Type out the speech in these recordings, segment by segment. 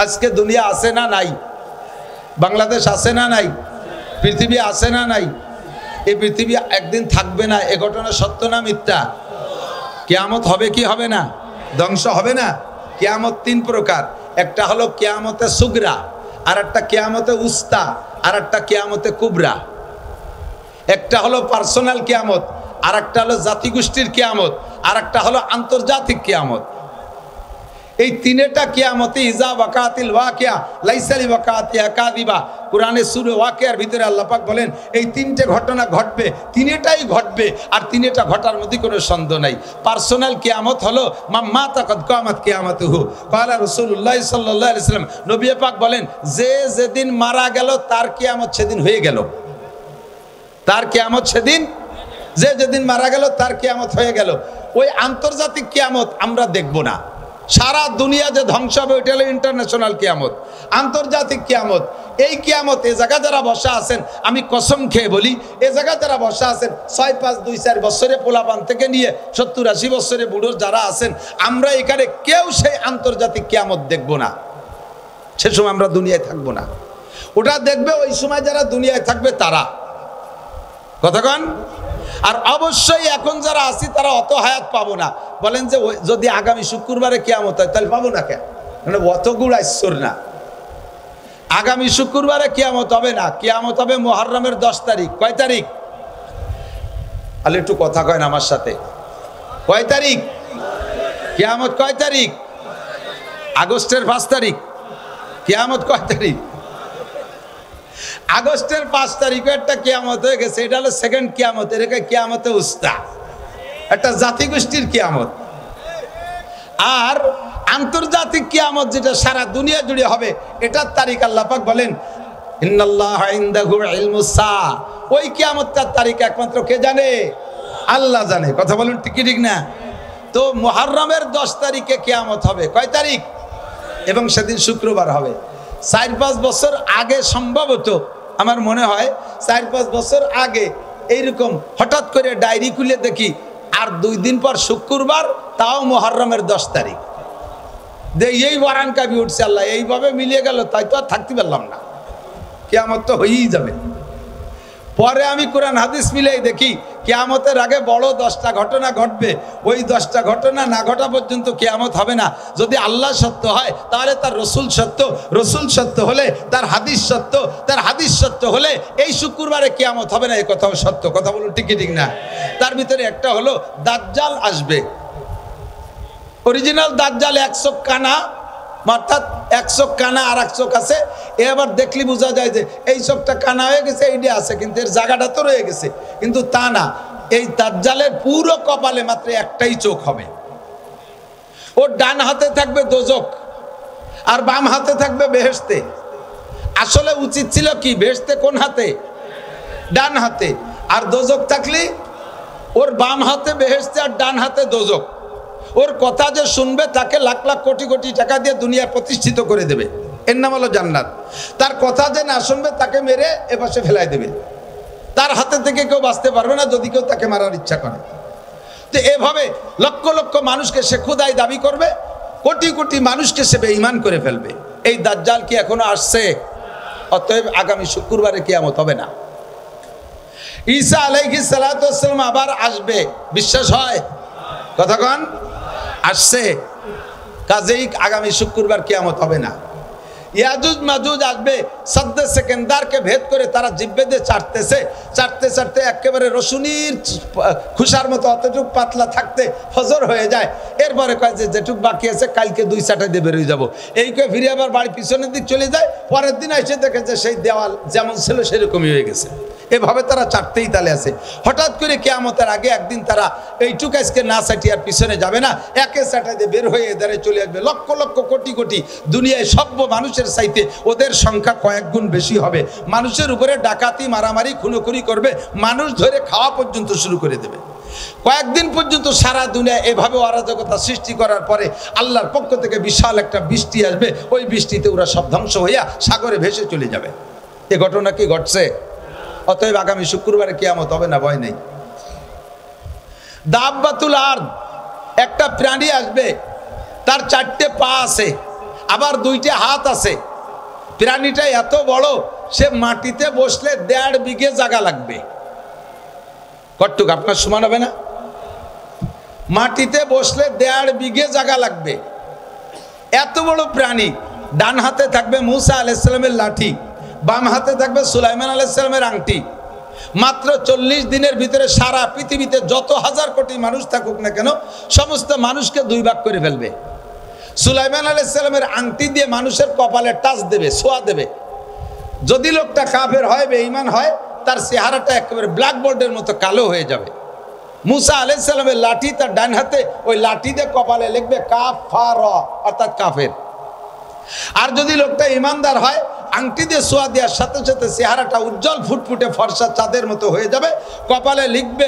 আজকে দুনিয়া আছে না নাই? বাংলাদেশ আছে না নাই? পৃথিবী আছে না নাই? এই পৃথিবী একদিন থাকবে না, এ ঘটনা সত্য না মিথ্যা? কিয়ামত হবে কি হবে না? ধ্বংস হবে না? কিয়ামত তিন প্রকার, একটা হলো কিয়ামতে সুগরা, আর একটা কিয়ামতে উস্তা, আর একটা কিয়ামতে কুবরা। একটা হলো পার্সোনাল কিয়ামত, আর একটা হলো জাতিগোষ্ঠীর কিয়ামত, আর একটা হলো আন্তর্জাতিক কিয়ামত। এই তিনটা কিয়ামতে ইজা ওয়াকাতিল ওয়াকিয়া লাইসা লিওয়াকাতিহা কাযিবা, কোরআনে সূরা ওয়াকিয়ার ভিতরে আল্লাহ পাক বলেন এই তিনটে ঘটনা ঘটবে, তিনটাই ঘটবে, আর তিনটা ঘটার মধ্যে কোনো সন্দেহ নাই। পার্সোনাল কিয়ামত হলো মাম্মা তাকাদ কিয়ামত কিয়ামতুহু, ক্বালা রাসূলুল্লাহ সাল্লাল্লাহু আলাইহি ওয়াসাল্লাম, নবী পাক বলেন যে যেদিন মারা গেল তার কিয়ামত সেদিন হয়ে গেল। তার কিয়ামত সেদিন, যে যেদিন মারা গেল তার কিয়ামত হয়ে গেল। ওই আন্তর্জাতিক কিয়ামত আমরা দেখব না, সারা দুনিয়া যে ধ্বংস হবে ওইটা হলো ইন্টারন্যাশনাল কিয়ামত। আন্তর্জাতিক কিয়ামত, এই কিয়ামত এ জায়গা যারা বসা আছেন, আমি কসম খেয়ে বলি, এ জায়গা যারা বসা আছেন 6, 5, 2, 4 বছরে পোলাপান থেকে নিয়ে 70, 80 বছরে বুড়ো যারা আছেন, আমরা এখানে কেউ সেই আন্তর্জাতিক কিয়ামত দেখব না। সে সময় আমরা দুনিয়ায় থাকবো না, ওটা দেখবে ওই সময় যারা দুনিয়ায় থাকবে তারা। কথা কন? আর অবশ্যই এখন যারা আছি তারা অত হায়াত পাবো না। বলেন যে যদি আগামী শুক্রবারে কিয়ামত হয় তাহলে পাবো না কেন? মানে অত গুড় আইসর না। আগামী শুক্রবারে কিয়ামত হবে না, কিয়ামত হবে মুহররমের 10 তারিখ। কয় তারিখ? আলে একটু কথা কয় না আমার সাথে। কয় তারিখ কিয়ামত? কয় তারিখ? আগস্টের 5 তারিখ। কিয়ামত কয় তারিখ? আগস্টের 5 তারিখে একটা কিয়ামত হয়ে গেছে, এটা হলো সেকেন্ড কিয়ামত, এটাকে কিয়ামতে উস্তা, একটা জাতিগোষ্ঠীর কিয়ামত। আর আন্তর্জাতিক কিয়ামত যেটা সারা দুনিয়া জুড়ে হবে, এটার তারিখ আল্লাহ পাক বলেন ইন্নাল্লাহা ইনদাহু ইলমুস সাআ, ওই কিয়ামতটার তারিখ একমাত্র কে জানে? আল্লাহ জানে। কথা বলুন ঠিক কি ঠিক না? তো মুহররমের 10 তারিখে কিয়ামত হবে। কয় তারিখ? এবং সেদিন শুক্রবার হবে। 4-5 বছর আগে সম্ভবত আমার মনে হয় 4-5 বছর আগে এইরকম হঠাৎ করে ডায়েরি খুলে দেখি আর 2 দিন পর শুক্রবার, তাও মুহররমের 10 তারিখ। এই ওয়ারান কাবি উঠছে, আল্লাহ এইভাবে মিলিয়ে গেল, তাই তো আর থাকতে পারলাম না, কিয়ামত তো হয়েই যাবে। পরে আমি কোরআন হাদিস মিলেই দেখি কিয়ামতের আগে বড় 10টা ঘটনা ঘটবে, ওই 10টা ঘটনা না ঘটা পর্যন্ত কিয়ামত হবে না। যদি আল্লাহ সত্য হয় তাহলে তার রসুল সত্য, রসুল সত্য হলে তার হাদিস সত্য, তার হাদিস সত্য হলে এই শুক্রবারে কিয়ামত হবে না, এই কথাও সত্য। কথা বলুন ঠিক ঠিক না? তার ভিতরে একটা হলো দাজ্জাল আসবে। অরিজিনাল দাজ্জাল 1 চোখ কানা, অর্থাৎ 1 চোখ কানা আর 1 চোখ আছে। এবার দেখলি বোঝা যায় যে এই চোখটা কানা হয়ে গেছে, এইটা আছে, কিন্তু এর জায়গাটা তো রয়ে গেছে। কিন্তু তা না, এই দাজ্জালের পুরো কপালে মাত্র একটাই চোখ হবে। ওর ডান হাতে থাকবে দোজখ আর বাম হাতে থাকবে বেহেশতে। আসলে উচিত ছিল কি, বেহেশতে কোন হাতে? ডান হাতে। আর দোজখ থাকলে ওর বাম হাতে বেহেশতে আর ডান হাতে দোজখ। ওর কথা যে শুনবে তাকে লাখ লাখ কোটি কোটি টাকা দিয়ে দুনিয়া প্রতিষ্ঠিত করে দেবে, এর নাম হলো জান্নাত। তার কথা যে না শুনবে তাকে মেরে এপাশে ফেলাই দেবে, তার হাতে থেকে কেউ বাঁচতে পারবে না যদি কেউ তাকে মারার ইচ্ছা করে। তো এভাবে লক্ষ লক্ষ মানুষকে সে খোদাই দাবি করবে, কোটি কোটি মানুষকে সে বেঈমান করে ফেলবে। এই দাজ্জাল কি এখনো আসছে? অতএব আগামী শুক্রবারে কিয়ামত হবে না। ঈসা আলাইহিস সালাতু ওয়াস সালাম আবার আসবে, বিশ্বাস হয়? কথা কন? আসছে, কাজেই আগামী শুক্রবার কিয়ামত হবে না। ইয়াজুজ মাজুজ আসবে, সাদ্দে সেকেন্দারকে ভেদ করে তারা জিব্বে দিয়ে চাটতেছে, চাটতে চাটতে একেবারে রসুনির খুশার মতো অতটুক পাতলা থাকতে ফজর হয়ে যায়। এরপরে কয় যে যেটুক বাকি আছে কালকে 2 চাটাই দিয়ে বেরোয় যাবো, এই কয়ে ফিরে আবার বাড়ি পিছনের দিক চলে যায়। পরের দিন এসে দেখে যে সেই দেওয়াল যেমন ছিল সেরকমই হয়ে গেছে। এভাবে তারা চারটেই তালে আছে। হঠাৎ করে কিয়ামতের আগে একদিন তারা এইটুক আজকে না চাটিয়ে আর পিছনে যাবে না, একে চাটাইতে বের হয়ে এদারে চলে আসবে। লক্ষ লক্ষ কোটি কোটি দুনিয়ায় সভ্য মানুষের চাইতে ওদের সংখ্যা কয়েক গুণ বেশি হবে। মানুষের উপরে ডাকাতি, মারামারি, খুনোখুনি করবে, মানুষ ধরে খাওয়া পর্যন্ত শুরু করে দেবে। কয়েকদিন পর্যন্ত সারা দুনিয়া এভাবে অরাজকতা সৃষ্টি করার পরে আল্লাহর পক্ষ থেকে বিশাল একটা বৃষ্টি আসবে, ওই বৃষ্টিতে ওরা সব ধ্বংস হইয়া সাগরে ভেসে চলে যাবে। এ ঘটনা কি ঘটছে? অতএব আগামী শুক্রবারে কিয়ামত হবে না, ভয় নেই। দাব্বাতুল আরদ, একটা প্রাণী আসবে, তার 4টে পা আছে আবার দুইটা হাত আছে। প্রাণীটা এত বড়, সে মাটিতে বসলে 1.5 বিঘে জায়গা লাগবে। কতটুকু আপনার সমান হবে না? মাটিতে বসলে 1.5 বিঘে জায়গা লাগবে। এত বড় প্রাণী। ডান হাতে থাকবে মুসা আলাইহিস সালামের লাঠি, বাম হাতে থাকবে সুলাইমান আলাইহিস সালামের আংটি। মাত্র 40 দিনের ভিতরে সারা পৃথিবীতে যত হাজার কোটি মানুষ থাকুক না কেন, সমস্ত মানুষকে 2 ভাগ করে ফেলবে। সুলাইমান আলাইহিস সালামের আংটি দিয়ে মানুষের কপালে টাচ দেবে, ছোঁয়া দেবে। যদি লোকটা কাফের হয়, বেঈমান হয়, তার চেহারাটা একেবারে ব্ল্যাকবোর্ডের মতো কালো হয়ে যাবে। মুসা আলাইহিস সালামের লাঠি তার ডান হাতে, ওই লাঠি দিয়ে কপালে লিখবে কাফার, অর্থাৎ কাফের। আর যদি লোকটা ইমানদার হয়, আংটি দিয়ে ছোঁয়া দেওয়ার সাথে সাথে চেহারাটা উজ্জ্বল ফুটফুটে ফর্সা চাঁদের মতো হয়ে যাবে। কপালে লিখবে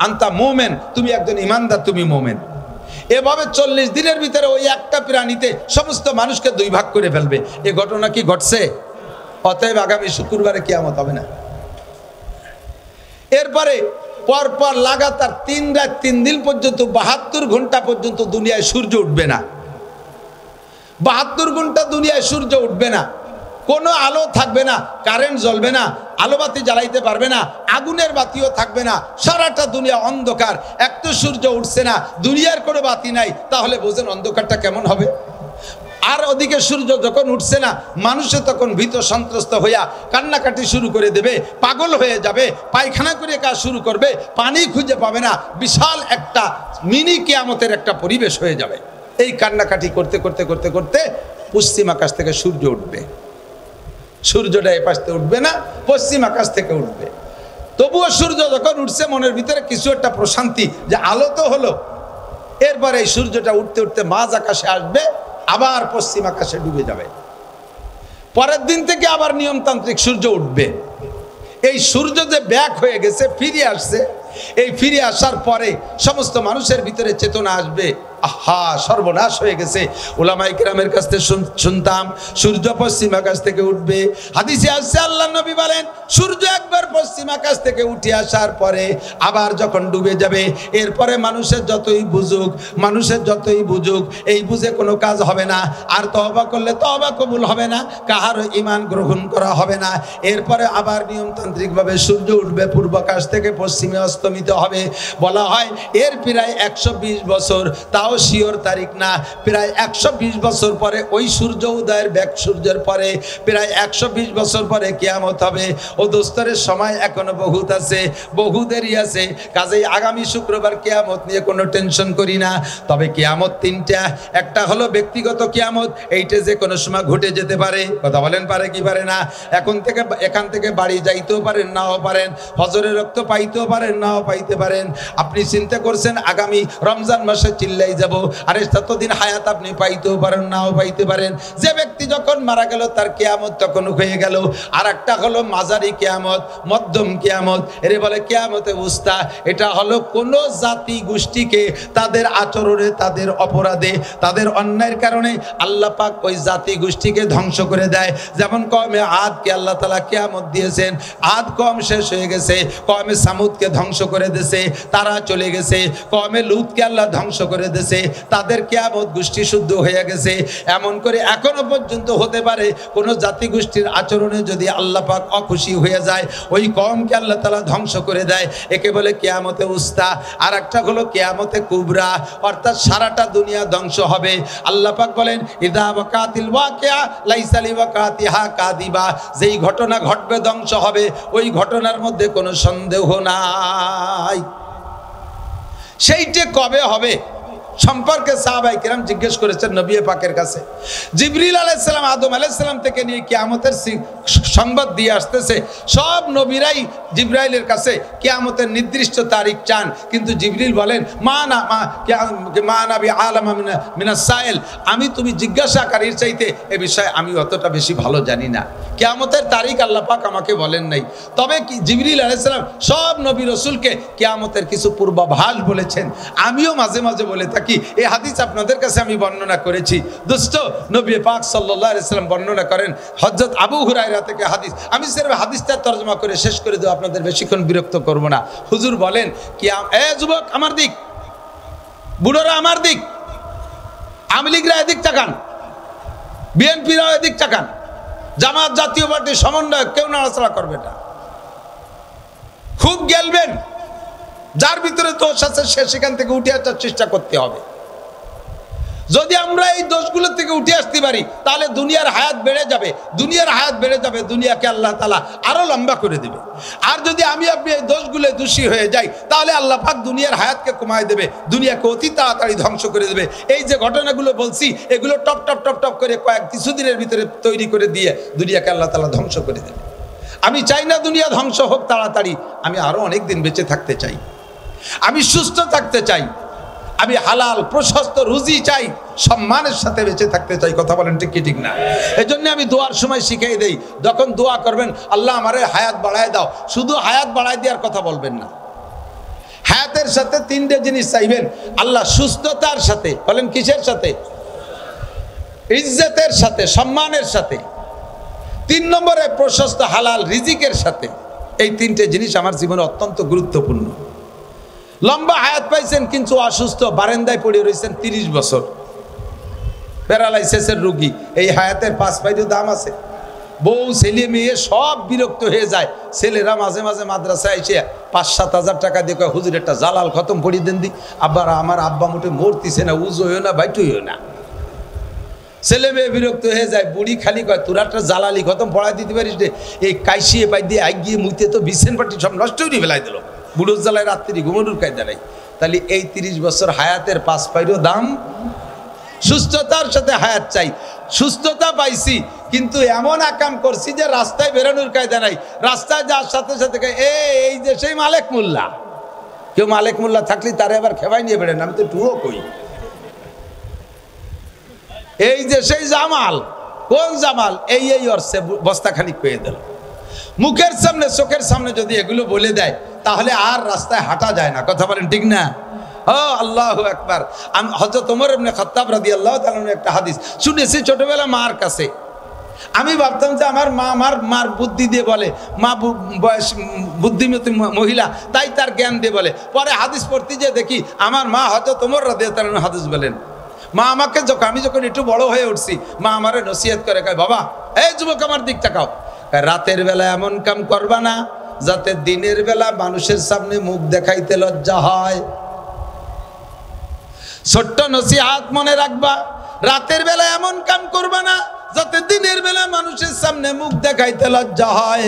আনতা মোমেন, তুমি একজন ইমানদার, তুমি মোমেন। এভাবে 40 দিনের ভিতরে ওই একটা প্রাণীতে সমস্ত মানুষকে 2 ভাগ করে ফেলবে। এই ঘটনা কি ঘটছে? অতএব আগামী শুক্রবারে কিয়ামত হবে না। এরপরে পরপর লাগাতার 3 রাত 3 দিন পর্যন্ত 72 ঘন্টা পর্যন্ত দুনিয়ায় সূর্য উঠবে না। 72 ঘন্টা দুনিয়ায় সূর্য উঠবে না। কোনো আলো থাকবে না, কারেন্ট জ্বলবে না, আলোবাতি জ্বালাইতে পারবে না, আগুনের বাতিও থাকবে না। সারাটা দুনিয়া অন্ধকার। এক তো সূর্য উঠছে না, দুনিয়ার কোনো বাতি নাই, তাহলে বোঝেন অন্ধকারটা কেমন হবে। আর ওদিকে সূর্য যখন উঠছে না, মানুষে তখন ভীত সন্ত্রস্ত হইয়া কান্নাকাটি শুরু করে দেবে, পাগল হয়ে যাবে, পায়খানা করে কাজ শুরু করবে, পানি খুঁজে পাবে না। বিশাল একটা মিনি কিয়ামতের একটা পরিবেশ হয়ে যাবে। এই কান্নাকাটি করতে করতে করতে করতে পশ্চিম আকাশ থেকে সূর্য উঠবে। সূর্যটা এ পাশ থেকে উঠবে না, পশ্চিম আকাশ থেকে উঠবে। তবুও সূর্য যখন উঠছে, মনের ভিতরে কিছু একটা প্রশান্তি, যে আলো তো হলো। এরপরে এই সূর্যটা উঠতে উঠতে মাঝ আকাশে আসবে, আবার পশ্চিম আকাশে ডুবে যাবে। পরের দিন থেকে আবার নিয়মতান্ত্রিক সূর্য উঠবে। এই সূর্য যে ব্যাক হয়ে গেছে, ফিরে আসছে, এই ফিরে আসার পরে সমস্ত মানুষের ভিতরে চেতনা আসবে, আহা সর্বনাশ হয়ে গেছে। উলামায়ে কেরামের কাছ থেকে শুনতাম সূর্য পশ্চিম আকাশ থেকে উঠবে। হাদিসে আসছে আল্লাহর নবী বলেন, সূর্য একবার পশ্চিম আকাশ থেকে উঠে আসার পরে আবার যখন ডুবে যাবে, এরপরে মানুষের যতই বুঝুক, এই বুঝে কোনো কাজ হবে না। আর তওবা করলে তওবা কবুল হবে না, কাহারও ঈমান গ্রহণ করা হবে না। এরপরে আবার নিয়মতান্ত্রিকভাবে সূর্য উঠবে, পূর্ব আকাশ থেকে পশ্চিমে অস্তমিত হবে। বলা হয় এর প্রায় 120 বছর, তাও শিওর তারিখ না, প্রায় 120 বছর পরে ওই সূর্য উদয়ের ব্যাক সূর্যের পরে প্রায় 120 বছর পরে কিয়ামত হবে। ও দোস্তরের সময় এখনো বহুত আছে, বহু দেরি আছে। কাজেই আগামী শুক্রবার কিয়ামত নিয়ে কোনো টেনশন করি না। তবে কিয়ামত 3টা, একটা হলো ব্যক্তিগত কিয়ামত, এইটা যে কোনো সময় ঘটে যেতে পারে। কথা বলেন, পারে কি পারে না? এখান থেকে বাড়ি যাইতেও পারেন, নাও পারেন। ফজরের রক্ত পাইতেও পারেন, নাও পাইতে পারেন। আপনি চিন্তা করছেন আগামী রমজান মাসে চিল্লাই যাব, আরে ততদিন হায়াত আপনি পাইতেও পারেন, নাও পাইতে পারেন। যে ব্যক্তি যখন মারা গেল তার কিয়ামত তখন হয়ে গেল। আর একটা হলো মাঝারি কিয়ামত, মধ্যম কিয়ামত, এর বলে কিয়ামতে উস্তা। এটা হলো কোন জাতি গোষ্ঠীকে তাদের আচরণে, তাদের অপরাধে, তাদের অন্যায়ের কারণে আল্লাহ পাক ওই জাতি গোষ্ঠীকে ধ্বংস করে দেয়। যেমন কওমে আদকে আল্লাহ তাআলা কিয়ামত দিয়েছেন, আদ কওম শেষ হয়ে গেছে, কওমে সামুদকে ধ্বংস করে দিয়েছে, তারা চলে গেছে। কওমে লূতকে আল্লাহ ধ্বংস করে দিয়েছে, তাদের কিয়ামত গোষ্ঠী শুদ্ধ হয়ে গেছে। এমন করে এখনো পর্যন্ত হতে পারে কোন জাতি গোষ্ঠীর আচরণে যদি আল্লাহ পাক অখুশি হয়ে যায়, ওই কওমকে আল্লাহ তাআলা ধ্বংস করে দেয়। একে বলে কিয়ামতে উস্তা। আর একটা হলো কিয়ামতে কুবরা, অর্থাৎ সারাটা দুনিয়া ধ্বংস হবে। আল্লাহ পাক বলেন ইযা ওয়াকাতিল ওয়াকিয়া লাইসা লিওয়াকাতিহা কাদিবা, যেই ঘটনা ঘটবে ধ্বংস হবে, ওই ঘটনার মধ্যে কোনো সন্দেহ নাই। সেইটা কবে হবে সম্পর্কে সাহাবায়ে কেরাম জিজ্ঞেস করেছেন নবী পাকের কাছে। জিবরিল আলাইহিস সালাম আদম আলাইহিস সালাম থেকে নিয়ে কিয়ামতের সংবাদ দিয়ে আসতেছে। সব নবীরাই জিবরাইলের কাছে কিয়ামতের নির্দিষ্ট তারিখ চান, কিন্তু জিবরিল বলেন মা নাবি আলামা মিনাস সাইল, আমি তুমি জিজ্ঞাসাকারীর চাইতে এ বিষয়ে আমি অতটা বেশি ভালো জানি না। কিয়ামতের তারিখ আল্লাহ পাক আমাকে বলেন নাই। তবে কি জিবরিল আলাইহিস সালাম সব নবী রাসূলকে কিয়ামতের কিছু পূর্বাভাস বলেছেন। আমিও মাঝে মাঝে বলে থাকি, এই হাদিস আপনাদের কাছে আমি বর্ণনা করেছি। দোস্ত, নবী পাক সাল্লাল্লাহু আলাইহি ওয়াসাল্লাম বর্ণনা করেন হযরত আবু হুরায়রা থেকে হাদিস। আমি সির্ফ হাদিসটা তরজমা করে শেষ করে দেব, আপনাদের বেশিক্ষণ বিরক্ত করব না। হুজুর বলেন এ যুবক আমার দিক, বুড়োরা আমার দিক, আওয়ামী লীগরা এদিক তাকান, বিএনপিরাও এদিক তাকান, জামাত জাতীয় পার্টির সমন্বয় কেউ নাড়াচাড়া করবে না, খুব গেলবেন, যার ভিতরে দোষ আছে সে সেখান থেকে উঠে আসার চেষ্টা করতে হবে। যদি আমরা এই দোষগুলো থেকে উঠে আসতে পারি তাহলে দুনিয়ার হায়াত বেড়ে যাবে, দুনিয়ার হায়াত বেড়ে যাবে, দুনিয়াকে আল্লাহ তাআলা আরো লম্বা করে দেবে। আর যদি আমি আপনি এই দোষগুলো দোষী হয়ে যাই তাহলে আল্লাহ পাক দুনিয়ার হায়াতকে কমায় দেবে, দুনিয়াকে অতি তাড়াতাড়ি ধ্বংস করে দেবে। এই যে ঘটনাগুলো বলছি এগুলো টপ টপ টপ টপ করে কিছুদিনের ভিতরে তৈরি করে দিয়ে দুনিয়াকে আল্লাহ তাআলা ধ্বংস করে দেবে। আমি চাই না দুনিয়া ধ্বংস হোক তাড়াতাড়ি, আমি আরো অনেক দিন বেঁচে থাকতে চাই, আমি সুস্থ থাকতে চাই, আমি হালাল প্রশস্ত রুজি চাই, সম্মানের সাথে বেঁচে থাকতে চাই। কথা বলেন ঠিক কি ঠিক না? এই জন্য আমি দোয়ার সময় শিখিয়ে দেই, যখন দোয়া করবেন আল্লাহ আমারে হায়াত বাড়ায় দাও, শুধু হায়াত বাড়ায় দেওয়ার কথা বলবেন না, হায়াতের সাথে তিনটে জিনিস চাইবেন আল্লাহ, সুস্থতার সাথে, বলেন কিসের সাথে? ইজ্জতের সাথে, সম্মানের সাথে, 3 নম্বরে প্রশস্ত হালাল রিজিকের সাথে। এই তিনটে জিনিস আমার জীবনে অত্যন্ত গুরুত্বপূর্ণ। লম্বা হায়াত পাইছেন কিন্তু অসুস্থ, বারান্দায় পড়ে রয়েছেন 30 বছর, প্যারালাইসিসের রোগী, এই হায়াতের 5 পাইরও দাম আছে। বউ ছেলে মেয়ে সব বিরক্ত হয়ে যায়, ছেলেরা মাঝে মাঝে মাদ্রাসায় এসে 5-7 হাজার টাকা দিয়ে কয় হুজুর একটা জালাল খতম পড়িয়ে দেন দি, আবার আমার আব্বা মোটে মরতিছে না, উজো হইও না বাইটু হইও না। ছেলে মেয়ে বিরক্ত হয়ে যায়, বুড়ি খালি কয় তোরা একটা জালালি খতম পড়াই দিতে পারিস রে, এই কাইসিয়ে পাই দিয়ে আগিয়ে মুইতে তো বিছেন পাটি সব নষ্ট হয়ে ফেলাই দিল, বুড়োর জ্বালায় রাত্রি ঘুমনুর কায়দা নাই। তাহলে এই 30 বছর হায়াতের 5 পাইরও দাম। সুস্থতার সাথে হায়াত চাই, সুস্থতা পাইছি কিন্তু এমন আকাম করছি যে রাস্তায় বেরোনোর কায়দা নাই, রাস্তায় যাওয়ার সাথে সাথে এই যে সেই মালেক মোল্লা, কেউ মালেক মোল্লা থাকলে তারে আবার খেবাই নিয়ে বেড়েন, আমি তো টুও কই, এই যে সেই জামাল, কোন জামাল, এই অর্থে বস্তা খানিক পেয়ে দিল। মুখের সামনে চোখের সামনে যদি এগুলো বলে দেয় তাহলে আর রাস্তায় হাঁটা যায় না। কথা বলেন ঠিক না? ও আল্লাহু আকবার। হযরত ওমর ইবনে খাত্তাব রাদিয়াল্লাহু তাআলা একটা হাদিস শুনেছি ছোটবেলা মার কাছে। আমি ভাবতাম যে আমার মা মার বুদ্ধি দিয়ে বলে, মা বয়স বুদ্ধিমতী মহিলা, তাই তার জ্ঞান দিয়ে বলে। পরে হাদিস পড়তে যে দেখি আমার মা হযরত ওমর রাদিয়াল্লাহু তাআলা হাদিস বলেন। মা আমাকে আমি যখন একটু বড় হয়ে উঠছি, মা আমারে নসিহত করে, কয় বাবা এই যুবক আমার দিক তাকাও, রাতের বেলা এমন কাম করবা না যাতে দিনের বেলা মানুষের সামনে মুখ দেখাইতে লজ্জা হয়। ছোট্ট নসিহত মনে রাখবা, রাতের বেলা এমন কাম করবা না যাতে দিনের বেলা মানুষের সামনে মুখ দেখাইতে লজ্জা হয়।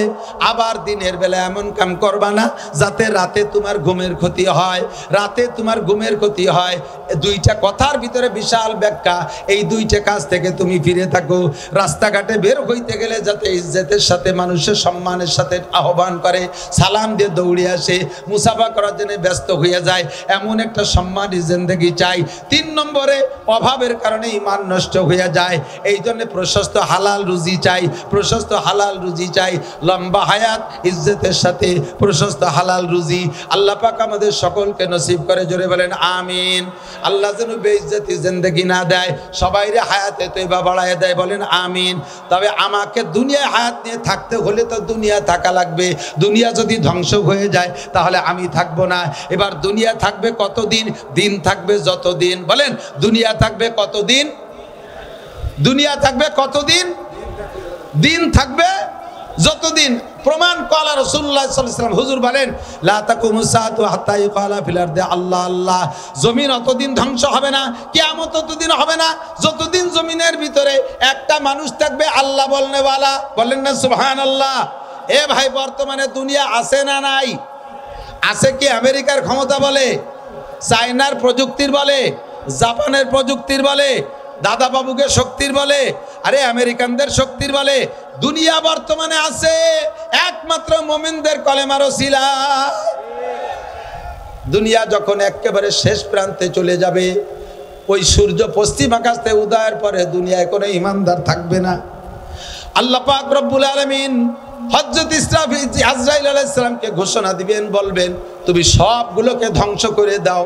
আবার দিনের বেলা এমন কাম করবা না যাতে রাতে তোমার ঘুমের ক্ষতি হয়, রাতে তোমার ঘুমের ক্ষতি হয়। দুইটা কথার ভিতরে বিশাল ব্যাখ্যা। এই দুইটা কাজ থেকে তুমি ফিরে থাকো। রাস্তাঘাটে বের হইতে গেলে যাতে ইজ্জতের সাথে, মানুষের সম্মানের সাথে আহ্বান করে, সালাম দিয়ে দৌড়ে আসে, মুসাফা করার জন্য ব্যস্ত হয়ে যায়, এমন একটা সম্মানী জিন্দেগি চাই। 3 নম্বরে অভাবের কারণে ঈমান নষ্ট হয়ে যায়, এই জন্য প্রশস্ত হালাল রুজি চাই, প্রশস্ত হালাল রুজি চাই। লম্বা হায়াত ইজ্জতের সাথে প্রশস্ত হালাল রুজি আল্লাহ পাক আমাদের সকলকে নসিব করে। জোরে বলেন আমিন। আল্লাহ যেন বেইজ্জতি জিন্দেগি না দেয়, সবাইরে হায়াতে তয়বা বাড়ায় দেয়, বলেন আমিন। তবে আমাকে দুনিয়ায় হায়াত নিয়ে থাকতে হলে তো দুনিয়া থাকা লাগবে। দুনিয়া যদি ধ্বংস হয়ে যায় তাহলে আমি থাকবো না। এবার দুনিয়া থাকবে কতদিন? দিন থাকবে যতদিন। বলেন দুনিয়া থাকবে কতদিন? দুনিয়া থাকবে কতদিন? দিন থাকবে যতদিন। প্রমাণ কলা রাসূলুল্লাহ সাল্লাল্লাহু আলাইহি ওয়াসাল্লাম, হুজুর বলেন লা তাকুমুস সাআতু হাত্তা ইউকালা ফিল আরদি আল্লাহ আল্লাহ। জমিন অতদিন ধ্বংস হবে না, কিয়ামত ততদিন হবে না যতদিন জমিনের ভিতরে একটা মানুষ থাকবে আল্লাহ বলনেওয়ালা। বলেন না সুবহানাল্লাহ। এ ভাই, বর্তমানে দুনিয়া আছে না নাই? আছে কি আমেরিকার ক্ষমতা বলে, চায়নার প্রযুক্তির বলে, জাপানের প্রযুক্তির বলে, দাদা বাবুকে শক্তির বলে, আরে আমেরিকানদের শক্তির বলে। দুনিয়া বর্তমানে আছে একমাত্র মুমিনদের কলেমার ওসিলায়। দুনিয়া যখন একেবারে শেষ প্রান্তে চলে যাবে, ওই সূর্য পশ্চিম আকাশ থেকে উদয়ের পরে দুনিয়ায় কোনো ঈমানদার থাকবে না। আল্লাহ পাক রব্বুল আলামিন হযরত আজরাইল আলাইহিস সালামকে ঘোষণা দিবেন, বলবেন তুমি সবগুলোকে ধ্বংস করে দাও।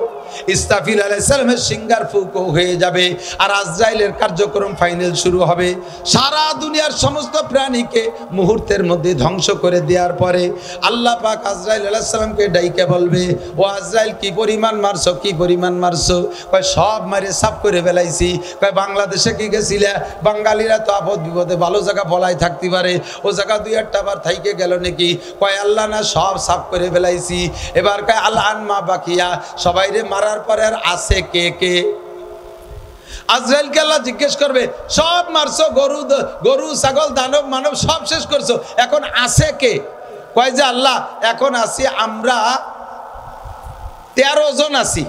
ইসরাফিল আলাইহিস সালামের সিঙ্গার ফুঁকো হয়ে যাবে আর আজরাইলের কার্যক্রম ফাইনাল শুরু হবে। সারা দুনিয়ার সমস্ত প্রাণীকে মুহূর্তের মধ্যে ধ্বংস করে দেওয়ার পরে আল্লাহ পাক আজরাইল আলাইহিস সালামকে ডাইকে বলবে, ও আজরাইল কি পরিমাণ মারছো, কি পরিমাণ মারছো? কয় সব মারে সাফ করে ফেলাইছি। কয় বাংলাদেশে কি গেছিলে? বাঙালিরা তো আপদ বিপদে ভালো জায়গা বলাই থাকতে পারে, ও জায়গা দুই একটা বার থাইকে গেল নাকি? কয় আল্লাহ না, সব সাফ করে ফেলাইছি। এবার কয় আল্লাহ আনমা বাকিয়া, সবাই রে মারার পরে আর আছে কে কে? আজরাইলকে আল্লাহ জিজ্ঞেস করবে, সব মারছো, গরু ছাগল দানব মানব সব শেষ করছো, এখন আছে কে? কয় যে আল্লাহ এখন আছি আমরা 13 জন আছি।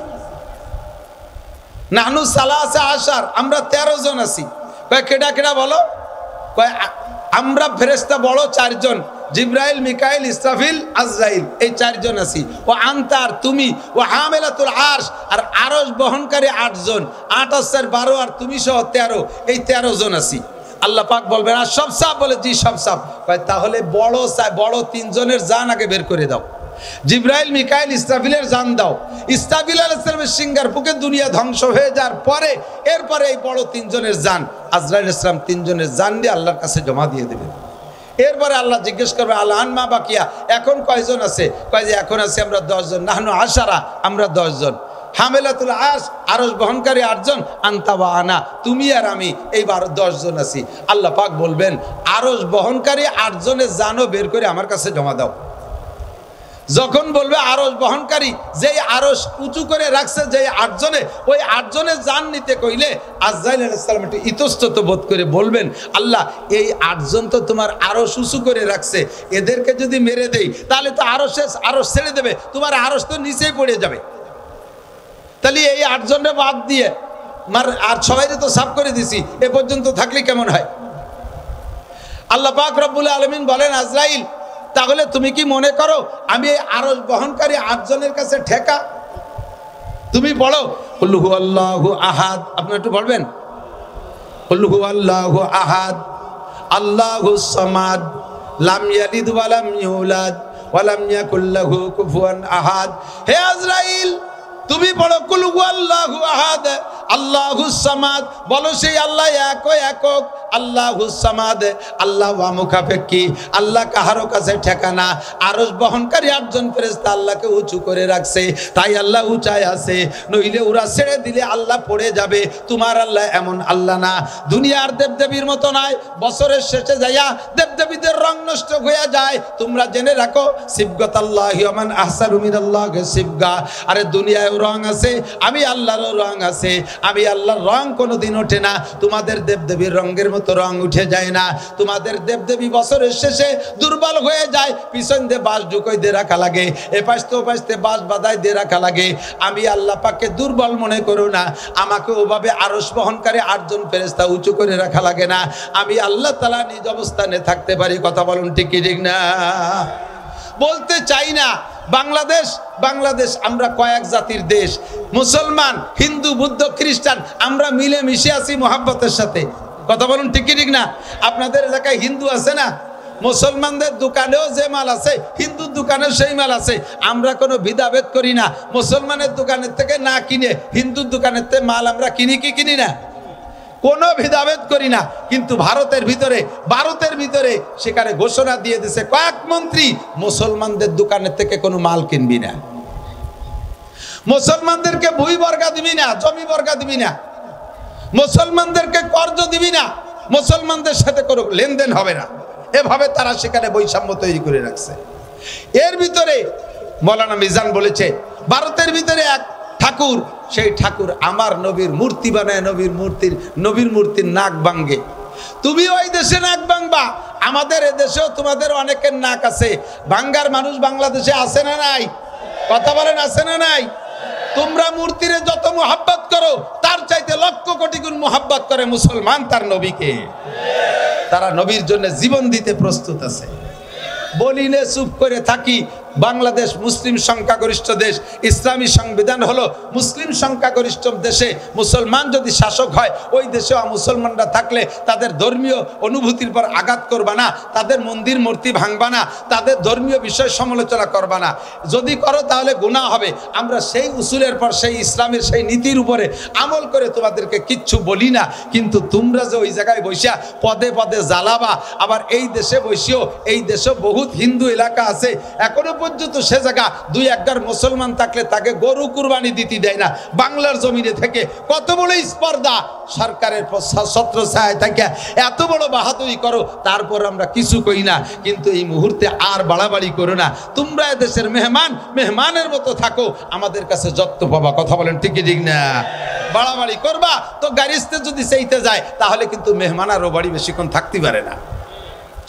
নাহনু সালাসা আশার, আমরা 13 জন আছি। কয় কেডা কেডা বলো? কয় আমরা ফেরেশতা বড় 4 জন, জিব্রাইল, মিকাইল, ইসরাফিল, আজরাইল, এই 4 জন আছি। ও আনতার তুমি, ও হামেলাতুল আরশ, আর আরশ বহনকারী 8 জন, 8 আর 4 12, আর তুমি সহ 13, এই 13 জন আছি। আল্লাহ পাক বলবেন আর সব সাফ? বলে জি সব সাফ। কয় তাহলে বড় 3 জনের জান আগে বের করে দাও। জিব্রাইল, মিকাইল, ইসরাফিলের জান দাও। ইসরাফিল আলাইহিস সালামের সিঙ্গার ফুঁকে দুনিয়া ধ্বংস হয়ে যাওয়ার পরে এরপরে এই বড় 3 জনের জান আজরাইল আলাইহিস সালাম 3 জনের জান দিয়ে আল্লাহর কাছে জমা দিয়ে দেবেন। এরপরে আল্লাহ জিজ্ঞেস করবে আল্লাহ আনমা বাকিয়া, এখন কয়জন আছে? কয় যে এখন আছে আমরা 10 জন। নাহনু আশারা, আমরা 10 জন। হামেলাতুল আরশ, আরশ বহনকারী 8 জন, আনতা ওয়া আনা, তুমি আর আমি, এই 10 জন আছি। আল্লাহ পাক বলবেন আরশ বহনকারী 8 জনের জানও বের করে আমার কাছে জমা দাও। যখন বলবে আরশ বহনকারী, যেই আরশ উঁচু করে রাখছে যেই 8 জনে, ওই 8 জনের জান নিতে কইলে আজরাইল আলাইহিস সালাম একটু ইতস্তত বোধ করে বলবেন, আল্লাহ এই 8 জন তো তোমার আরশ উঁচু করে রাখছে, এদেরকে যদি মেরে দেই তাহলে তো আরশ ছেড়ে দেবে, তোমার আরশ তো নিচেই পড়ে যাবে। তাহলে এই 8 জনের বাদ দিয়ে আর সবাই তো সাফ করে দিছি, এ পর্যন্ত থাকলে কেমন হয়? আল্লাহ পাক রব্বুল আলামিন বলেন, আজরাইল তাহলে তুমি কি মনে করো আমি এই আরশ বহনকারী 8 জনের কাছে ঠেকা? তুমি পড়ো কুল হুয়াল্লাহু আহাদ, আপনি একটু বলবেন কুল হুয়াল্লাহু আহাদ আল্লাহুস সামাদ লাম ইয়ালিদ ওয়া লাম ইউলাদ ওয়া লাম ইয়াকুল লাহু কুফুয়ান আহাদ। হে আজরাইল তুমি পড়ো কুল হুয়াল্লাহু আহাদ আল্লাহুস সামাদ, বলো সেই আল্লাহ একক, আল্লাহুস সামাদ, আল্লাহ ওয়ামুখাপেক্ষী, আল্লাহ কাহারো কাছে ঠেকানা। আরশ বহনকারী 8 জন ফেরেশতা আল্লাহকে উঁচু করে রাখছে, তাই আল্লাহ উঁচায় আছে, নইলে ওরা ছেড়ে দিলে আল্লাহ পড়ে যাবে। তোমার আল্লাহ এমন আল্লাহ না, দুনিয়ার দেবদেবীর মতো নয়, বছরের শেষে যাইয়া দেবদেবীদের রং নষ্ট হয়ে যায়। তোমরা জেনে রাখো সিবগাতাল্লাহি ওয়া মান আহসানু মিনাল্লাহি সিবগা, আরে দুনিয়ায় রং আছে, আমি আল্লাহরও রং আছে। আমি আল্লাহর রং কোনোদিন ওঠে না, তোমাদের দেবদেবীর রঙের মতো রং উঠে যায় না। তোমাদের দেবদেবী বছরের শেষে দুর্বল হয়ে যায়, পিছন দিয়ে বাঁশ ঢুকোই দিয়ে রাখা লাগে, এপাশ তো ওপাশ দিয়ে বাঁশ বাঁধাই দিয়ে রাখা লাগে। আমি আল্লাহ পাককে দুর্বল মনে করো না, আমাকে ওভাবে আরশ বহনকারী 8 জন ফেরেশতা উঁচু করে রাখা লাগে না। আমি আল্লাহ তাআলা নিজ অবস্থানে থাকতে পারি। কথা বলুন ঠিক কি ঠিক না? বলতে চাই না বাংলাদেশ আমরা কয়েক জাতির দেশ, মুসলমান, হিন্দু, বৌদ্ধ, খ্রিস্টান, আমরা মিলে মিশে আছি মোহাব্বতের সাথে। কথা বলুন ঠিক কি ঠিক না? আপনাদের এলাকায় হিন্দু আছে না? মুসলমানদের দোকানেও যে মাল আছে হিন্দুর দোকানেও সেই মাল আছে। আমরা কোনো ভেদাভেদ করি না, মুসলমানের দোকানের থেকে না কিনে হিন্দুর দোকানের থেকে মাল আমরা কিনি না, কোনো ভেদাভেদ করি না। কিন্তু ভারতের ভিতরে সেখানে ঘোষণা দিয়ে দিয়েছে কয়েক মন্ত্রী, মুসলমানদের দোকানের থেকে কোনো মাল কিনবি না, মুসলমানদেরকে ভূমি বর্গা দিবি না, জমি বর্গা দিবি না, মুসলমানদেরকে কর্জ দিবি না, মুসলমানদের সাথে কোনো লেনদেন হবে না। এভাবে তারা সেখানে বৈষম্য তৈরি করে রাখছে। এর ভিতরে মৌলানা মিজান বলেছে ভারতের ভিতরে এক ঠাকুর, সেই ঠাকুর আমার নবীর মূর্তি বানায়, নবীর মূর্তির নাক ভাঙে। তুমি ওই দেশে নাক ভাঙবা, আমাদের এদেশেও তোমাদের অনেকের নাক আছে। ভাঙ্গার মানুষ বাংলাদেশে আছে না নাই? কথা বলেন আছে না নাই? তোমরা মূর্তিরে যত মোহাব্বত করো তার চাইতে লক্ষ কোটি গুণ মোহাব্বত করে মুসলমান তার নবীকে। তারা নবীর জন্য জীবন দিতে প্রস্তুত আছে। বলিনে চুপ করে থাকি, বাংলাদেশ মুসলিম সংখ্যাগরিষ্ঠ দেশ, ইসলামী সংবিধান হলো মুসলিম সংখ্যাগরিষ্ঠ দেশে মুসলমান যদি শাসক হয়, ওই দেশে মুসলমানরা থাকলে তাদের ধর্মীয় অনুভূতির পর আঘাত করবা না, তাদের মন্দির মূর্তি ভাঙবা না, তাদের ধর্মীয় বিষয় সমালোচনা করবা না। যদি করো তাহলে গুনাহ হবে। আমরা সেই উসুলের পর সেই ইসলামের সেই নীতির উপরে আমল করে তোমাদেরকে কিচ্ছু বলি না। কিন্তু তোমরা যে ওই জায়গায় বসিয়া পদে পদে জ্বালাবা, আবার এই দেশে বসিও, এই দেশে বহুত হিন্দু এলাকা আছে এখনো পর্যন্ত সে জায়গা দুই একবার মুসলমান থাকলে তাকে গরু কুরবানি দিতে দেয় না। বাংলার জমিনে থেকে কত বড় স্পর্ধা, সরকারের ছত্র ছায় থাকে এত বড় বাহাদুরি করো, তারপর আমরা কিছু কই না। কিন্তু এই মুহূর্তে আর বাড়াবাড়ি করো না। তোমরা দেশের মেহমান, মেহমানের মতো থাকো, আমাদের কাছে যত্ন পাবা। কথা বলেন ঠিক ঠিক না? বাড়াবাড়ি করবা তো গাড়িতে যদি চাইতে যায় তাহলে কিন্তু মেহমান আরও বাড়ি বেশিক্ষণ থাকতে পারে না।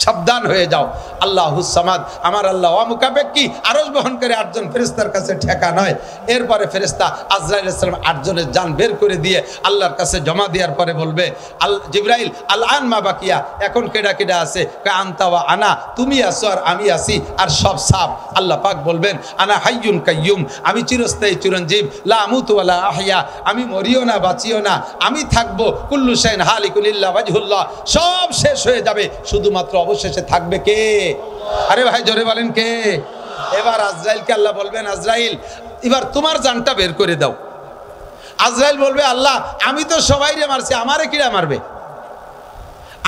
সাবধান হয়ে যাও। আল্লাহুস সামাদ, আমার আল্লাহ অমুখাপেক্ষী, আরশ বহন করে 8 জন ফেরেশতার কাছে ঠেকা নয়। এরপরে ফেরেশতা আজরাইল আলাইহিস সালাম 8 জনের জান বের করে দিয়ে আল্লাহর কাছে জমা দেওয়ার পরে বলবে, জিবরাইল আল আন মা বাকিয়া, এখন কেডা কেডা আছে? আনতা ওয়া আনা, তুমি আছো আর আমি আছি, আর সব সাফ। আল্লাহ পাক বলবেন, আনা হাইয়ুন কাইয়ুম, আমি চিরস্থায়ী চিরঞ্জীব, লা আমুতু ওয়া লা আহইয়া, আমি মরিও না বাঁচিও না, আমি থাকবো। কুল্লু শাইইন হালিকুন ইল্লা ওয়াজহুল্লাহ, সব শেষ হয়ে যাবে, শুধুমাত্র অবশেষে থাকবে কে? আরে ভাই জোরে বলেন কে? এবার আজরাইলকে আল্লাহ বলবেন, আজরাইল এবার তোমার জানটা বের করে দাও। আজরাইল বলবে, আল্লাহ আমি তো সবাইরে মারছি, আমারে কিরা মারবে?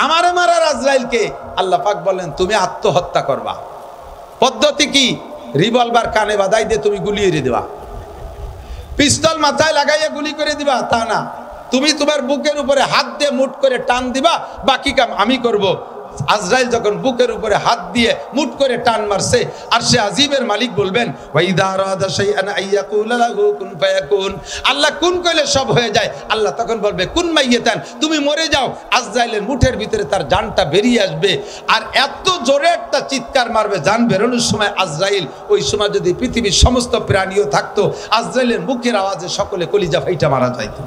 আমারে মারার আজরাইলকে? আল্লাহ পাক বলেন, তুমি আত্মহত্যা করবা। পদ্ধতি কি? রিভলভার কানে বাঁধাই দিয়ে তুমি গুলি এড়িয়ে দেবা, পিস্তল মাথায় লাগাইয়া গুলি করে দিবা তা না, তুমি তোমার বুকের উপরে হাত দিয়ে মুট করে টান দিবা, বাকি কাম আমি করব। আজরাইল যখন বুকের উপরে হাত দিয়ে মুট করে টান মারছে, আর সে আজিবের মালিক বলবেন, আল্লাহ কুন কইলে সব হয়ে যায়। আল্লাহ তখন বলবে, কুন মাইয়াতান, তুমি মরে যাও। আজরাইলের মুঠের ভিতরে তার জানটা বেরিয়ে আসবে, আর এত জোরে একটা চিৎকার মারবে জান বেরোনোর সময় আজরাইল, ওই সময় যদি পৃথিবীর সমস্ত প্রাণীও থাকতো, আজরাইলের মুখের আওয়াজে সকলে কলিজা ফাইটা মারা যাইত।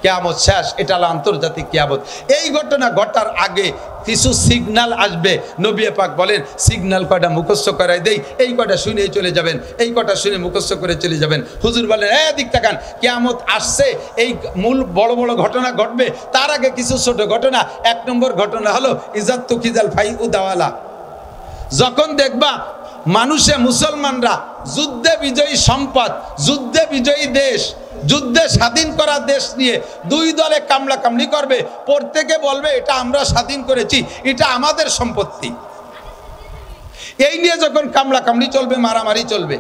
কিয়ামত শেষ, এটা হলো আন্তর্জাতিক কিয়ামত। এই ঘটনা ঘটার আগে কিছু সিগন্যাল আসবে। নবী পাক বলেন, সিগন্যাল কয়টা মুখস্থ করাই দেই, এই কয়টা শুনে চলে যাবেন, এই কয়টা শুনে মুখস্থ করে চলে যাবেন। হুজুর বলেন, দিক তাকান, কিয়ামত আসছে, এই মূল বড় বড় ঘটনা ঘটবে, তার আগে কিছু ছোট ঘটনা। 1 নম্বর ঘটনা হলো ইজাত্তু কিজাল ফাই উদাওয়ালা। যখন দেখবা মানুষে মুসলমানরা যুদ্ধে বিজয়ী সম্পদ, যুদ্ধে বিজয়ী দেশ, যুদ্ধে স্বাধীন করা দেশ নিয়ে দুই দলে কামলা কামলি করবে, প্রত্যেকে বলবে এটা আমরা স্বাধীন করেছি, এটা আমাদের সম্পত্তি। এই নিয়ে যখন কামলা কামলি চলবে, মারামারি চলবে,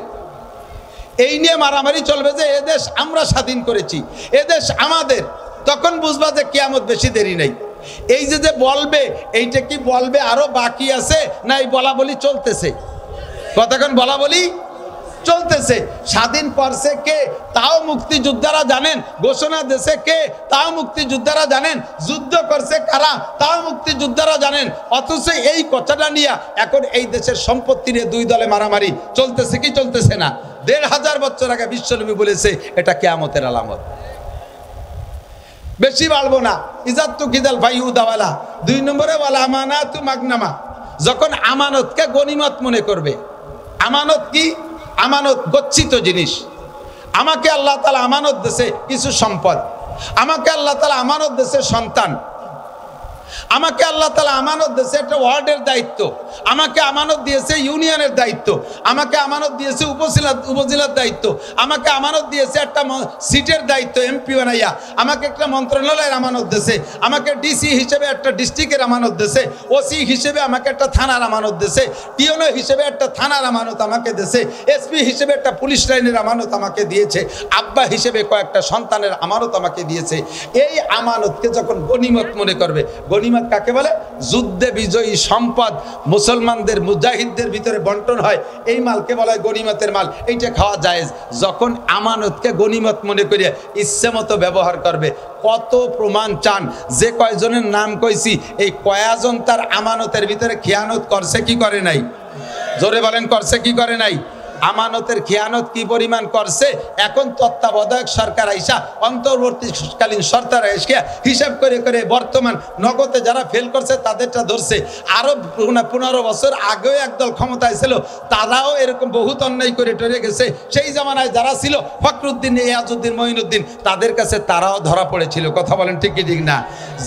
এই নিয়ে মারামারি চলবে যে এদেশ আমরা স্বাধীন করেছি, এদেশ আমাদের, তখন বুঝবা যে কিয়ামত বেশি দেরি নেই। এই যে বলবে, এইটা কি বলবে আরো বাকি আছে না এই বলা বলি চলতেছে? কতক্ষণ বলা বলি চলতেছে। স্বাধীন করছে কে তাও মুক্তিযোদ্ধারা জানেন, ঘোষণা দেশে কে তাও মুক্তিযোদ্ধারা জানেন, যুদ্ধ করছে কারা তাও মুক্তিযোদ্ধারা জানেন। অথচ এই কথাটা নিয়ে এখন এই দেশের সম্পত্তি নিয়ে দুই দলে মারামারি চলতেছে কি চলতেছে না? 1500 বছর আগে বিশ্বনবী বলেছে এটা কিয়ামতের আলামত। বেশি বাড়বো না। ইজাত্তু কিজাল ফাইউদাওয়ালা। 2 নম্বরে ওয়ালা আমানাতু মাগনামা, যখন আমানতকে গনিমত মনে করবে। আমানত কি? আমানত গচ্ছিত জিনিস। আমাকে আল্লাহ তাআলা আমানত দিয়েছে কিছু সম্পদ, আমাকে আল্লাহ তাআলা আমানত দিয়েছে সন্তান, আমাকে আল্লাহ তাআলা আমানত দিয়েছে একটা ওয়ার্ডের দায়িত্ব, আমাকে আমানত দিয়েছে ইউনিয়নের দায়িত্ব, আমাকে আমানত দিয়েছে উপজেলার দায়িত্ব, আমাকে আমানত দিয়েছে একটা সিটের দায়িত্ব এমপি বানাইয়া, আমাকে একটা মন্ত্রণালয়ের আমানত দিয়েছে, আমাকে ডিসি হিসেবে একটা ডিস্ট্রিক্টের আমানত দিয়েছে, ওসি হিসেবে আমাকে একটা থানার আমানত দিয়েছে, টিওনো হিসেবে একটা থানার আমানত আমাকে দিয়েছে, এসপি হিসেবে একটা পুলিশ লাইনের আমানত আমাকে দিয়েছে, আব্বা হিসেবে কয়েকটা সন্তানের আমানত আমাকে দিয়েছে। এই আমানতকে যখন গনিমত মনে করবে, গনিমত কাকে বলে? যুদ্ধে বিজয়ী সম্পদ মুসলমানদের মুজাহিদদের ভিতরে বন্টন হয়, এই মালকে বলা হয় গনিমতের মাল, এইটা খাওয়া জায়েজ। যখন আমানতকে গনিমত মনে করিয়া ইচ্ছে মতো ব্যবহার করবে। কত প্রমাণ চান? যে কয়জনের নাম কইছি, এই কয়জন তার আমানতের ভিতরে খেয়ানত করছে কি করে নাই? জোরে বলেন, করছে কি করে নাই? আমানতের খেয়ানত কি পরিমাণ করছে। এখন তত্ত্বাবধায়ক সরকার আইসা, অন্তর্বর্তীকালীন সরকার আইসা হিসাব করে করে বর্তমান নগদে যারা ফেল করছে তাদেরটা ধরছে। আরো 15 বছর আগেও একদল ক্ষমতায় ছিল, তারাও এরকম বহুত অন্যায় করে টরে গেছে। সেই জামানায় যারা ছিল ফখরুদ্দিন, ইয়াজউদ্দিন, মঈনুদ্দিন, তাদের কাছে তারাও ধরা পড়েছিল। কথা বলেন ঠিক কি ঠিক না?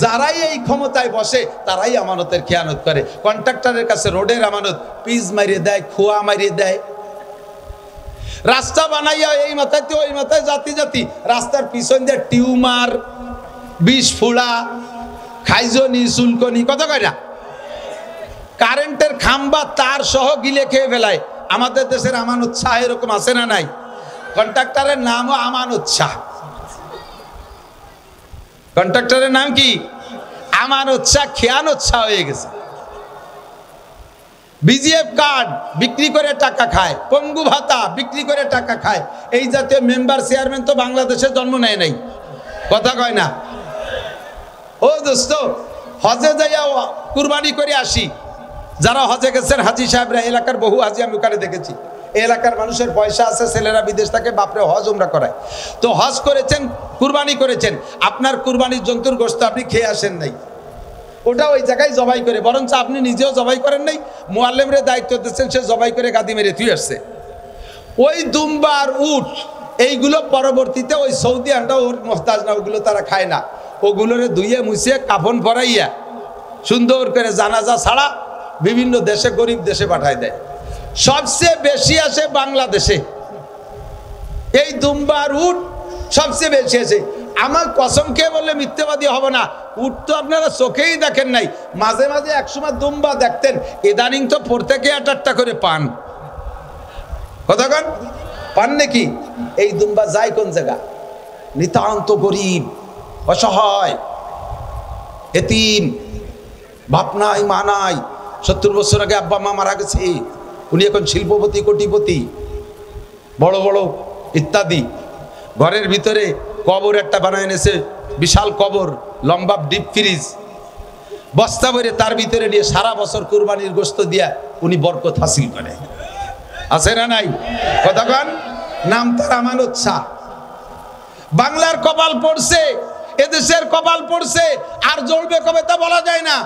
যারাই এই ক্ষমতায় বসে তারাই আমানতের খেয়ানত করে। কন্ট্রাক্টরের কাছে রোডের আমানত পিচ মারিয়ে দেয়, খোয়া মারিয়ে দেয়। রাস্তা বানাইয়া এই মাথায় ওই মাথায় জাতি জাতি, রাস্তার পিছন দিয়ে টিউমার, বিষ ফুড়া, খাইজনি, চুলকনি, কত কয়টা কারেন্টের খাম্বা তার সহ গিলে খেয়ে ফেলায়। আমাদের দেশের আমানত শাহ এরকম আছে না নাই? কন্ট্রাক্টরের নামও আমানত শাহ। কন্ট্রাক্টরের নাম কি? আমানত শাহ, খেয়ানত শাহ হয়ে গেছে। বিজিএফ কার্ড বিক্রি করে টাকা খায়, পঙ্গু ভাতা বিক্রি করে টাকা খায়। এই জাতীয় মেম্বার চেয়ারম্যান তো বাংলাদেশে জন্ম নেয় নাই। কথা কয় না? ও দোস্ত, হজে যাইয়া কুরবানি করে আসি। যারা হজে গেছেন হাজি সাহেবরা, এলাকার বহু হাজি আমি ওখানে দেখেছি। এলাকার মানুষের পয়সা আছে, ছেলেরা বিদেশ থেকে বাপরে হজ উমরা করায়। তো হজ করেছেন, কুরবানি করেছেন, আপনার কুরবানির জন্তুর গোশত আপনি খেয়ে আসেন নাই, ওটা ওই জায়গায় জবাই করে, বরঞ্চ আপনি নিজেও জবাই করেন নাই, মুআল্লিমরে দায়িত্ব দিচ্ছেন, সে জবাই করে গাদি মেরে থুই আসছে। ওই দুম্বার উট এইগুলো পরবর্তীতে ওই সৌদি আন্ডা ওর মোহতাজ না, ওগুলো তারা খায় না। ওগুলোরে ধুইয়ে মুছিয়ে কাফন পরাইয়া সুন্দর করে জানাজা ছাড়া বিভিন্ন দেশে, গরিব দেশে পাঠায় দেয়। সবচেয়ে বেশি আসে বাংলাদেশে এই দুম্বার উট, সবচেয়ে বেশি আছে। আমার কসম খেয়ে বললে মিথ্যাবাদী হবে না, উট তো আপনারা চোখেই দেখেন নাই। মাঝে মাঝে একসময় দুম্বা দেখতেন, ইদানিং তো প্রত্যেকে 8-8টা করে পান। কতক্ষণ পান নাকি? এই দুম্বা যায় কোন জায়গা? নিতান্ত গরিব, অসহায়, এতিম, বাপ নাই মা নাই, 70 বছর আগে আব্বা মা মারা গেছে, উনি এখন শিল্পপতি, কোটিপতি, বড় বড় ইত্যাদি। ঘরের ভিতরে কবর একটা বানায় এনেছে, বিশাল কবর, লম্বা ডিপ ফ্রিজ, বস্তা ভরে তার ভিতরে নিয়ে সারা বছর কুরবানির গোশত দিয়া উনি বরকত হাসিল করে। আছে না নাই? কতক্ষণ নাম তার আমানত শাহ। বাংলার কপাল পড়ছে, এদেশের কপাল পড়ছে, আর জ্বলবে কবে তা বলা যায় না।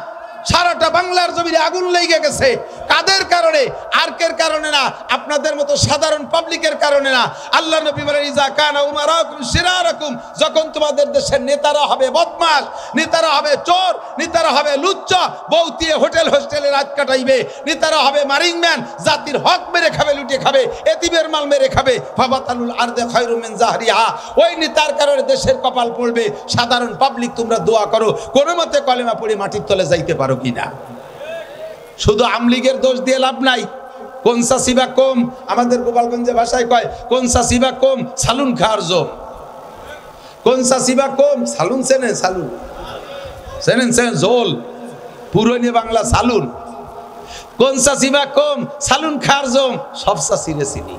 সারাটা বাংলার জমিনে আগুন লেগে গেছে। কাদের কারণে? আরকের কারণে না, আপনাদের মতো সাধারণ পাবলিকের কারণে না। আল্লাহ নবী বলেন, ইজা কানা উমারাকুম শিরারাকুম, যখন তোমাদের দেশের নেতারা হবে বদমাশ, নেতারা হবে চোর, নেতারা হবে লুচ্চা, বউতিয়ে হোটেল হোস্টেলে রাত কাটাইবে, নেতারা হবে মারিংম্যান, জাতির হক মেরে খাবে, লুটে খাবে, এতিমের মাল মেরে খাবে, ফাবাতালুল আরদে খায়রুম মিন জাহরিহা, ওই নেতার কারণে দেশের কপাল পড়বে। সাধারণ পাবলিক তোমরা দোয়া করো কোনো মতে কলেমা পড়ে মাটির তলে যাইতে পারো কিনা। শুধু আমলিগের দোষ দিয়ে লাভ নাই। কোন সাসিবা কম, আমাদের গোপালগঞ্জে ভাষায় কয় কোন সাসিবা কম, সালুন খার জোম। কোন সাসিবা কম, সালুন চেনেন? সালুন চেনেন? চেনেন জোল, পুরনো বাংলা সালুন। কোন সাসিবা কম, সালুন খার জোম, সব সাসিরে চিনি।